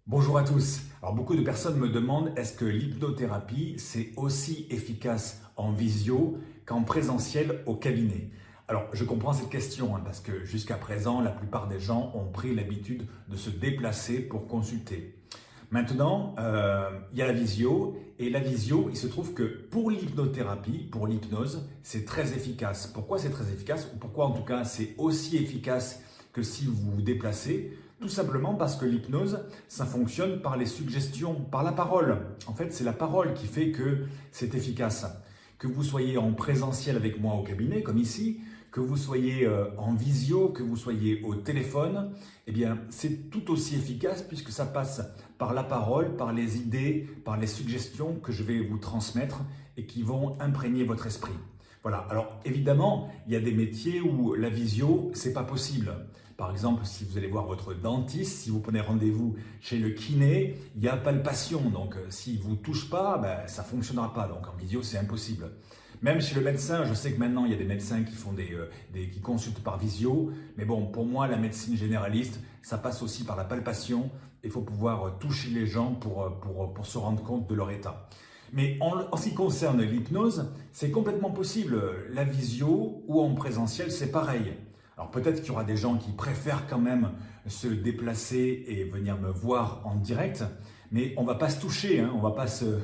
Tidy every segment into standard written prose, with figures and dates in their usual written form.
Bonjour à tous. Alors beaucoup de personnes me demandent est-ce que l'hypnothérapie c'est aussi efficace en visio qu'en présentiel au cabinet? Alors je comprends cette question parce que jusqu'à présent la plupart des gens ont pris l'habitude de se déplacer pour consulter. Maintenant, il y a la visio et la visio, il se trouve que pour l'hypnothérapie, pour l'hypnose, c'est très efficace. Pourquoi c'est très efficace ou pourquoi en tout cas c'est aussi efficace que si vous vous déplacez? Tout simplement parce que l'hypnose, ça fonctionne par les suggestions, par la parole. En fait, c'est la parole qui fait que c'est efficace. Que vous soyez en présentiel avec moi au cabinet, comme ici, que vous soyez en visio, que vous soyez au téléphone, eh bien, c'est tout aussi efficace puisque ça passe par la parole, par les idées, par les suggestions que je vais vous transmettre et qui vont imprégner votre esprit. Voilà. Alors, évidemment, il y a des métiers où la visio, c'est pas possible. Par exemple, si vous allez voir votre dentiste, si vous prenez rendez-vous chez le kiné, il y a palpation. Donc, s'il ne vous touche pas, ça ne fonctionnera pas. Donc, en visio, c'est impossible. Même chez le médecin, je sais que maintenant, il y a des médecins qui font qui consultent par visio. Mais bon, pour moi, la médecine généraliste, ça passe aussi par la palpation. Il faut pouvoir toucher les gens pour se rendre compte de leur état. Mais en ce qui concerne l'hypnose, c'est complètement possible. La visio ou en présentiel, c'est pareil. Alors peut-être qu'il y aura des gens qui préfèrent quand même se déplacer et venir me voir en direct, mais on ne va pas se toucher, on va pas se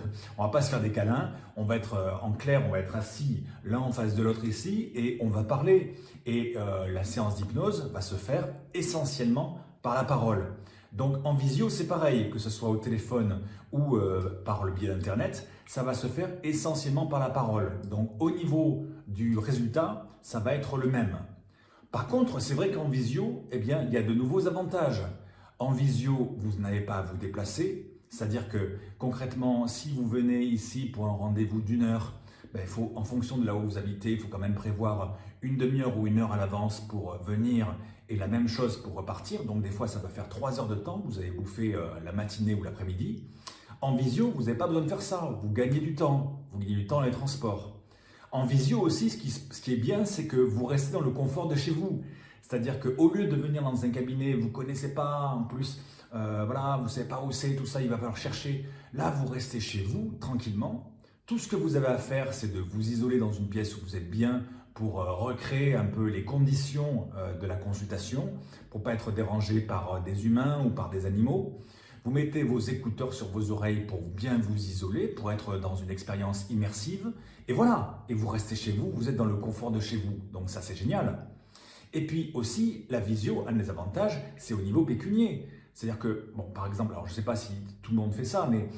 faire des câlins, on va être en clair, on va être assis l'un en face de l'autre ici et on va parler. Et la séance d'hypnose va se faire essentiellement par la parole. Donc en visio, c'est pareil, que ce soit au téléphone ou par le biais d'Internet, ça va se faire essentiellement par la parole. Donc au niveau du résultat, ça va être le même. Par contre, c'est vrai qu'en visio, eh bien, il y a de nouveaux avantages. En visio, vous n'avez pas à vous déplacer, c'est-à-dire que concrètement, si vous venez ici pour un rendez-vous d'une heure, en fonction de là où vous habitez, il faut quand même prévoir une demi-heure ou une heure à l'avance pour venir et la même chose pour repartir. Donc des fois, ça va faire 3 heures de temps, vous avez bouffé la matinée ou l'après-midi. En visio, vous n'avez pas besoin de faire ça, vous gagnez du temps dans les transports. En visio aussi, ce qui est bien, c'est que vous restez dans le confort de chez vous. C'est-à-dire qu'au lieu de venir dans un cabinet, vous ne connaissez pas, en plus, voilà, vous ne savez pas où c'est, tout ça, il va falloir chercher. Là, vous restez chez vous, tranquillement. Tout ce que vous avez à faire, c'est de vous isoler dans une pièce où vous êtes bien pour recréer un peu les conditions de la consultation, pour ne pas être dérangé par des humains ou par des animaux. Vous mettez vos écouteurs sur vos oreilles pour bien vous isoler, pour être dans une expérience immersive. Et voilà, et vous restez chez vous, vous êtes dans le confort de chez vous. Donc ça, c'est génial. Et puis aussi, la visio, un des avantages, c'est au niveau pécunier. C'est-à-dire que, bon, par exemple, alors je ne sais pas si tout le monde fait ça, mais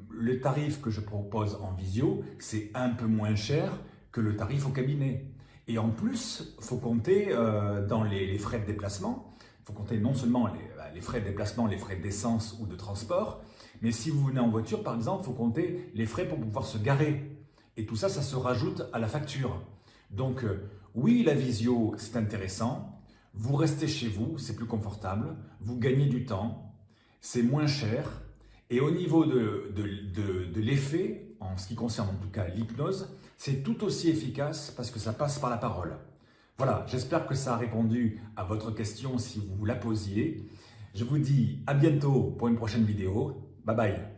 le tarif que je propose en visio, c'est un peu moins cher que le tarif au cabinet. Et en plus, il faut compter dans les frais de déplacement. Il faut compter non seulement les frais de déplacement, les frais d'essence ou de transport, mais si vous venez en voiture, par exemple, il faut compter les frais pour pouvoir se garer. Et tout ça, ça se rajoute à la facture. Donc, oui, la visio, c'est intéressant. Vous restez chez vous, c'est plus confortable. Vous gagnez du temps, c'est moins cher. Et au niveau de l'effet, en ce qui concerne en tout cas l'hypnose, c'est tout aussi efficace parce que ça passe par la parole. Voilà, j'espère que ça a répondu à votre question si vous la posiez. Je vous dis à bientôt pour une prochaine vidéo. Bye bye.